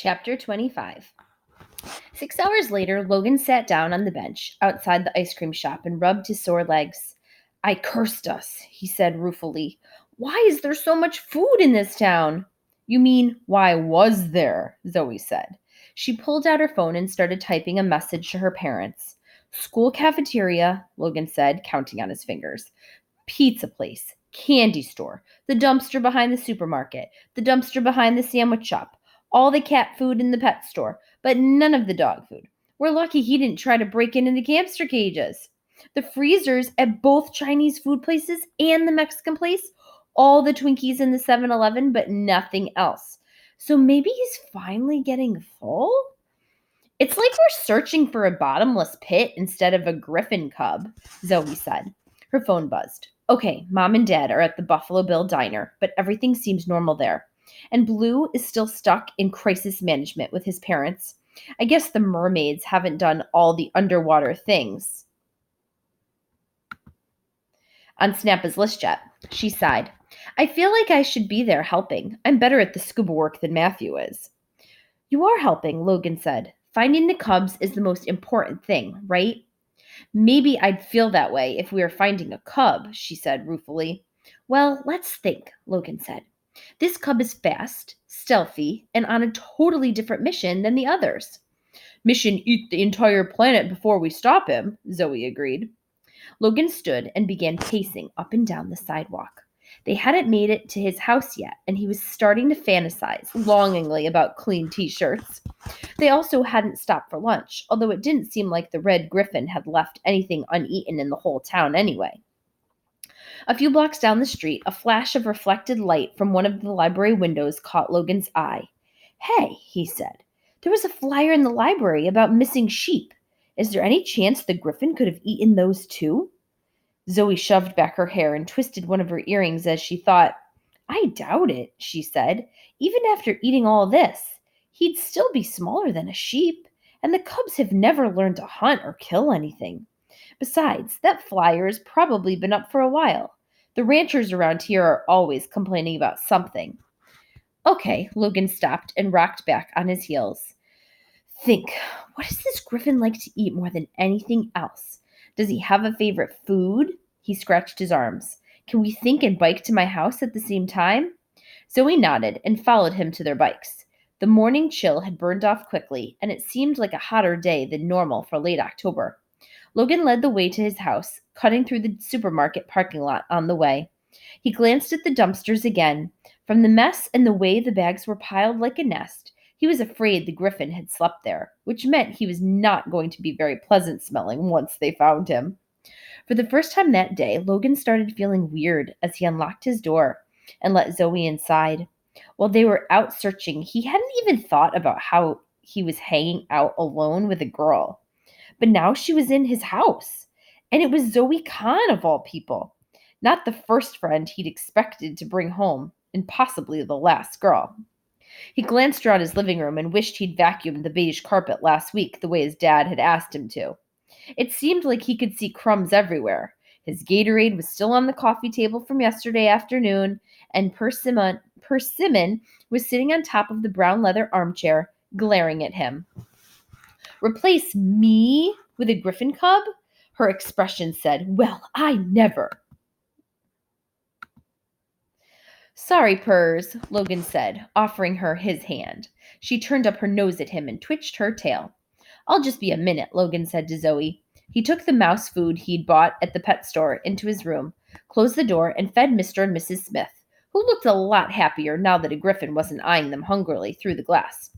Chapter 25. 6 hours later, Logan sat down on the bench outside the ice cream shop and rubbed his sore legs. I cursed us, he said ruefully. Why is there so much food in this town? You mean, why was there? Zoe said. She pulled out her phone and started typing a message to her parents. School cafeteria, Logan said, counting on his fingers. Pizza place, candy store, the dumpster behind the supermarket, the dumpster behind the sandwich shop, all the cat food in the pet store, but none of the dog food. We're lucky he didn't try to break into the hamster cages. The freezers at both Chinese food places and the Mexican place, all the Twinkies in the 7-Eleven, but nothing else. So maybe he's finally getting full? It's like we're searching for a bottomless pit instead of a griffin cub, Zoe said. Her phone buzzed. Okay, Mom and Dad are at the Buffalo Bill Diner, but everything seems normal there. And Blue is still stuck in crisis management with his parents. I guess the mermaids haven't done all the underwater things. On Snappa's list yet, she sighed. I feel like I should be there helping. I'm better at the scuba work than Matthew is. You are helping, Logan said. Finding the cubs is the most important thing, right? Maybe I'd feel that way if we were finding a cub, she said ruefully. Well, let's think, Logan said. This cub is fast, stealthy, and on a totally different mission than the others. Mission eat the entire planet before we stop him, Zoe agreed. Logan stood and began pacing up and down the sidewalk. They hadn't made it to his house yet, and he was starting to fantasize longingly about clean t-shirts. They also hadn't stopped for lunch, although it didn't seem like the Red Griffin had left anything uneaten in the whole town anyway. A few blocks down the street, a flash of reflected light from one of the library windows caught Logan's eye. Hey, he said, there was a flyer in the library about missing sheep. Is there any chance the griffin could have eaten those too? Zoe shoved back her hair and twisted one of her earrings as she thought. I doubt it, she said. Even after eating all this, he'd still be smaller than a sheep, and the cubs have never learned to hunt or kill anything. Besides, that flyer has probably been up for a while. The ranchers around here are always complaining about something. Okay, Logan stopped and rocked back on his heels. Think, what does this griffin like to eat more than anything else? Does he have a favorite food? He scratched his arms. Can we think and bike to my house at the same time? Zoe nodded and followed him to their bikes. The morning chill had burned off quickly, and it seemed like a hotter day than normal for late October. Logan led the way to his house, cutting through the supermarket parking lot on the way. He glanced at the dumpsters again. From the mess and the way the bags were piled like a nest, he was afraid the griffin had slept there, which meant he was not going to be very pleasant smelling once they found him. For the first time that day, Logan started feeling weird as he unlocked his door and let Zoe inside. While they were out searching, he hadn't even thought about how he was hanging out alone with a girl. But now she was in his house, and it was Zoe Kahn of all people, not the first friend he'd expected to bring home, and possibly the last girl. He glanced around his living room and wished he'd vacuumed the beige carpet last week the way his dad had asked him to. It seemed like he could see crumbs everywhere. His Gatorade was still on the coffee table from yesterday afternoon, and Persimmon was sitting on top of the brown leather armchair, glaring at him. Replace me with a griffin cub? Her expression said, well, I never. Sorry, Purrs, Logan said, offering her his hand. She turned up her nose at him and twitched her tail. I'll just be a minute, Logan said to Zoe. He took the mouse food he'd bought at the pet store into his room, closed the door, and fed Mr. and Mrs. Smith, who looked a lot happier now that a griffin wasn't eyeing them hungrily through the glass.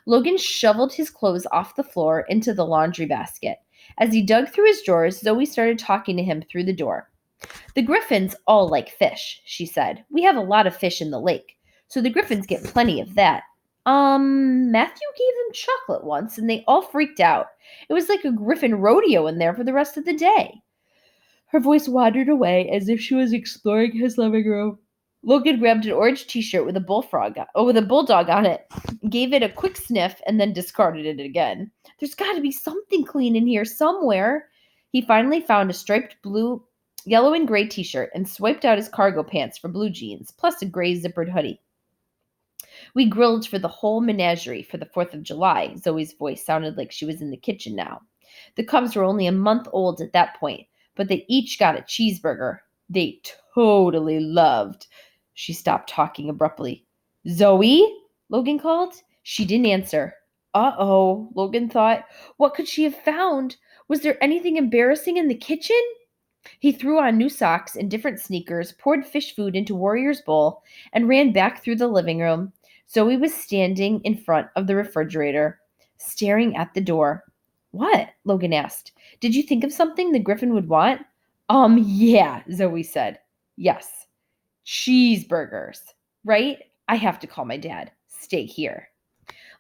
Logan shoveled his clothes off the floor into the laundry basket. As he dug through his drawers, Zoe started talking to him through the door. The griffins all like fish, she said. We have a lot of fish in the lake, so the griffins get plenty of that. Matthew gave them chocolate once, and they all freaked out. It was like a griffin rodeo in there for the rest of the day. Her voice wandered away as if she was exploring his living room. Logan grabbed an orange t-shirt with a bulldog on it, gave it a quick sniff, and then discarded it again. There's got to be something clean in here somewhere. He finally found a striped yellow and gray t-shirt and swiped out his cargo pants for blue jeans, plus a gray zippered hoodie. We grilled for the whole menagerie for the 4th of July. Zoe's voice sounded like she was in the kitchen now. The cubs were only a month old at that point, but they each got a cheeseburger. They totally loved. She stopped talking abruptly. Zoe? Logan called. She didn't answer. Uh-oh, Logan thought. What could she have found? Was there anything embarrassing in the kitchen? He threw on new socks and different sneakers, poured fish food into Warrior's bowl, and ran back through the living room. Zoe was standing in front of the refrigerator, staring at the door. What? Logan asked. Did you think of something the Griffin would want? Yeah, Zoe said. Yes. Cheeseburgers. Right? I have to call my dad. Stay here.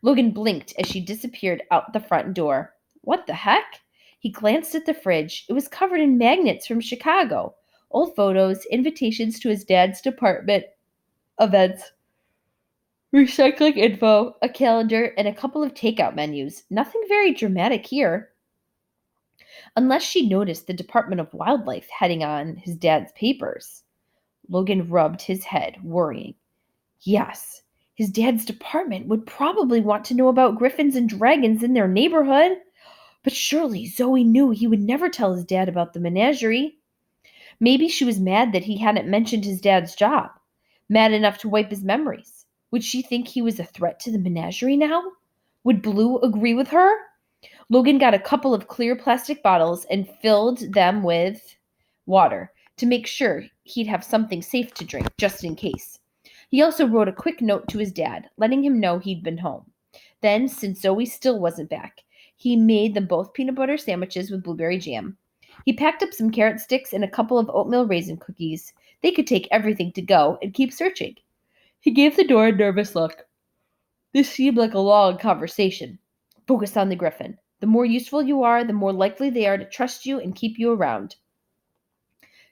Logan blinked as she disappeared out the front door. What the heck? He glanced at the fridge. It was covered in magnets from Chicago. Old photos, invitations to his dad's department, events, recycling info, a calendar, and a couple of takeout menus. Nothing very dramatic here. Unless she noticed the Department of Wildlife heading on his dad's papers. Logan rubbed his head, worrying. Yes, his dad's department would probably want to know about griffins and dragons in their neighborhood. But surely Zoe knew he would never tell his dad about the menagerie. Maybe she was mad that he hadn't mentioned his dad's job. Mad enough to wipe his memories. Would she think he was a threat to the menagerie now? Would Blue agree with her? Logan got a couple of clear plastic bottles and filled them with water to make sure he'd have something safe to drink just in case. He also wrote a quick note to his dad, letting him know he'd been home. Then, since Zoe still wasn't back, he made them both peanut butter sandwiches with blueberry jam. He packed up some carrot sticks and a couple of oatmeal raisin cookies. They could take everything to go and keep searching. He gave the door a nervous look. This seemed like a long conversation. Focus on the griffin. The more useful you are, the more likely they are to trust you and keep you around.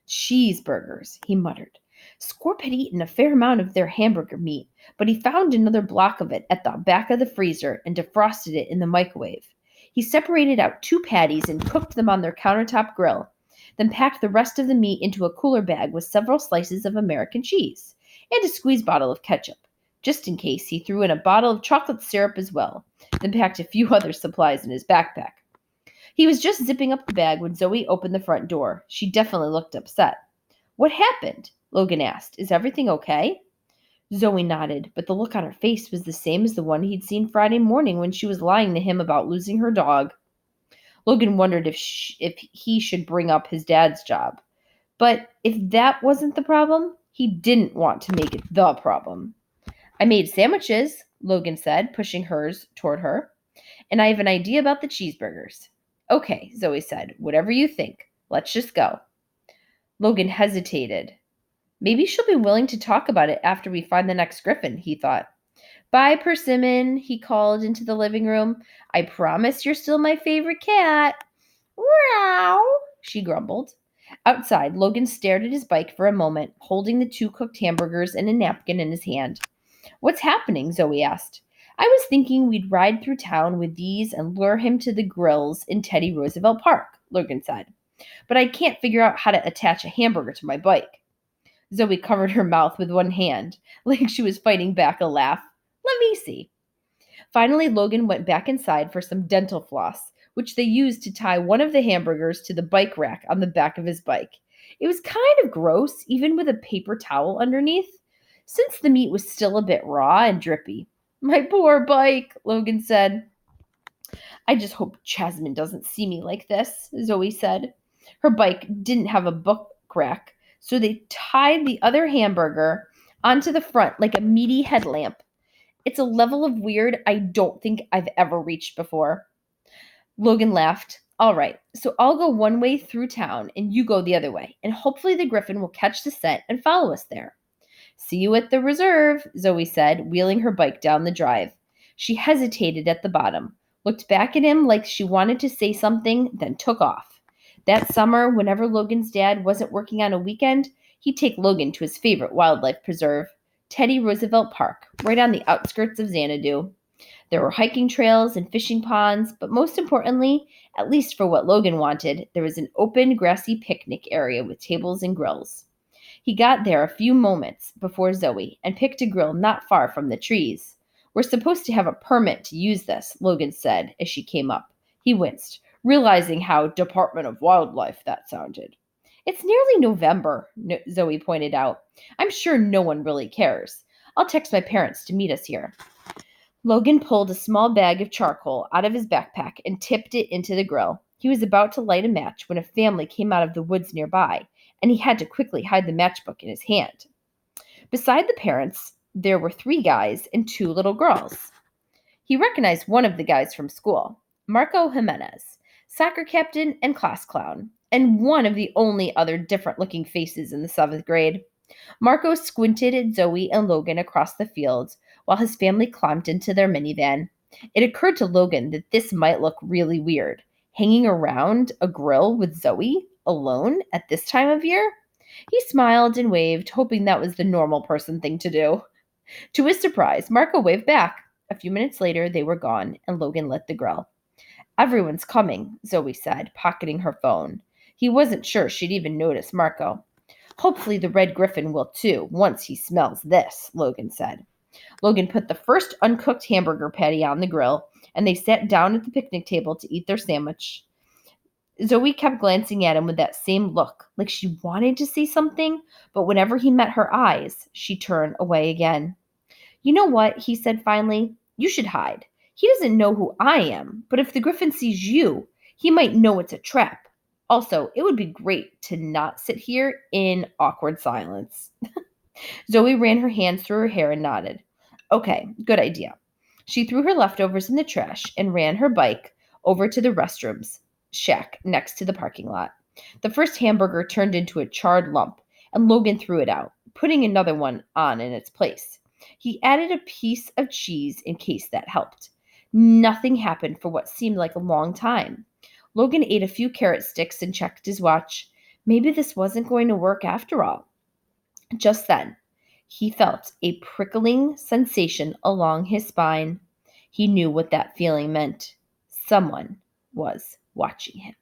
Cheeseburgers, he muttered. Scorp had eaten a fair amount of their hamburger meat, but he found another block of it at the back of the freezer and defrosted it in the microwave. He separated out 2 patties and cooked them on their countertop grill, then packed the rest of the meat into a cooler bag with several slices of American cheese and a squeeze bottle of ketchup. Just in case, he threw in a bottle of chocolate syrup as well, then packed a few other supplies in his backpack. He was just zipping up the bag when Zoe opened the front door. She definitely looked upset. What happened? Logan asked. Is everything okay? Zoe nodded, but the look on her face was the same as the one he'd seen Friday morning when she was lying to him about losing her dog. Logan wondered if he should bring up his dad's job. But if that wasn't the problem, he didn't want to make it the problem. I made sandwiches, Logan said, pushing hers toward her. And I have an idea about the cheeseburgers. Okay, Zoe said. Whatever you think. Let's just go. Logan hesitated. Maybe she'll be willing to talk about it after we find the next griffin, he thought. Bye, Persimmon, he called into the living room. I promise you're still my favorite cat. Meow, she grumbled. Outside, Logan stared at his bike for a moment, holding the 2 cooked hamburgers and a napkin in his hand. What's happening? Zoe asked. I was thinking we'd ride through town with these and lure him to the grills in Teddy Roosevelt Park, Logan said. But I can't figure out how to attach a hamburger to my bike. Zoe covered her mouth with one hand, like she was fighting back a laugh. Let me see. Finally, Logan went back inside for some dental floss, which they used to tie one of the hamburgers to the bike rack on the back of his bike. It was kind of gross, even with a paper towel underneath, since the meat was still a bit raw and drippy. My poor bike, Logan said. I just hope Jasmine doesn't see me like this, Zoe said. Her bike didn't have a book rack, so they tied the other hamburger onto the front like a meaty headlamp. It's a level of weird I don't think I've ever reached before. Logan laughed. All right, so I'll go one way through town and you go the other way, and hopefully the griffin will catch the scent and follow us there. See you at the reserve, Zoe said, wheeling her bike down the drive. She hesitated at the bottom, looked back at him like she wanted to say something, then took off. That summer, whenever Logan's dad wasn't working on a weekend, he'd take Logan to his favorite wildlife preserve, Teddy Roosevelt Park, right on the outskirts of Xanadu. There were hiking trails and fishing ponds, but most importantly, at least for what Logan wanted, there was an open, grassy picnic area with tables and grills. He got there a few moments before Zoe and picked a grill not far from the trees. We're supposed to have a permit to use this, Logan said as she came up. He winced, realizing how Department of Wildlife that sounded. It's nearly November, Zoe pointed out. I'm sure no one really cares. I'll text my parents to meet us here. Logan pulled a small bag of charcoal out of his backpack and tipped it into the grill. He was about to light a match when a family came out of the woods nearby, and he had to quickly hide the matchbook in his hand. Beside the parents, there were 3 guys and 2 little girls. He recognized one of the guys from school, Marco Jimenez, soccer captain and class clown, and one of the only other different looking faces in the 7th grade. Marco squinted at Zoe and Logan across the field while his family climbed into their minivan. It occurred to Logan that this might look really weird, hanging around a grill with Zoe alone at this time of year. He smiled and waved, hoping that was the normal person thing to do. To his surprise, Marco waved back. A few minutes later, they were gone, and Logan lit the grill. Everyone's coming, Zoe said, pocketing her phone. He wasn't sure she'd even notice Marco. Hopefully the Red Griffin will too, once he smells this, Logan said. Logan put the first uncooked hamburger patty on the grill, and they sat down at the picnic table to eat their sandwich. Zoe kept glancing at him with that same look, like she wanted to say something, but whenever he met her eyes, she turned away again. You know what? He said finally. You should hide. He doesn't know who I am, but if the Griffin sees you, he might know it's a trap. Also, it would be great to not sit here in awkward silence. Zoe ran her hands through her hair and nodded. Okay, good idea. She threw her leftovers in the trash and ran her bike over to the restrooms shack next to the parking lot. The first hamburger turned into a charred lump, and Logan threw it out, putting another one on in its place. He added a piece of cheese in case that helped. Nothing happened for what seemed like a long time. Logan ate a few carrot sticks and checked his watch. Maybe this wasn't going to work after all. Just then, he felt a prickling sensation along his spine. He knew what that feeling meant. Someone was watching him.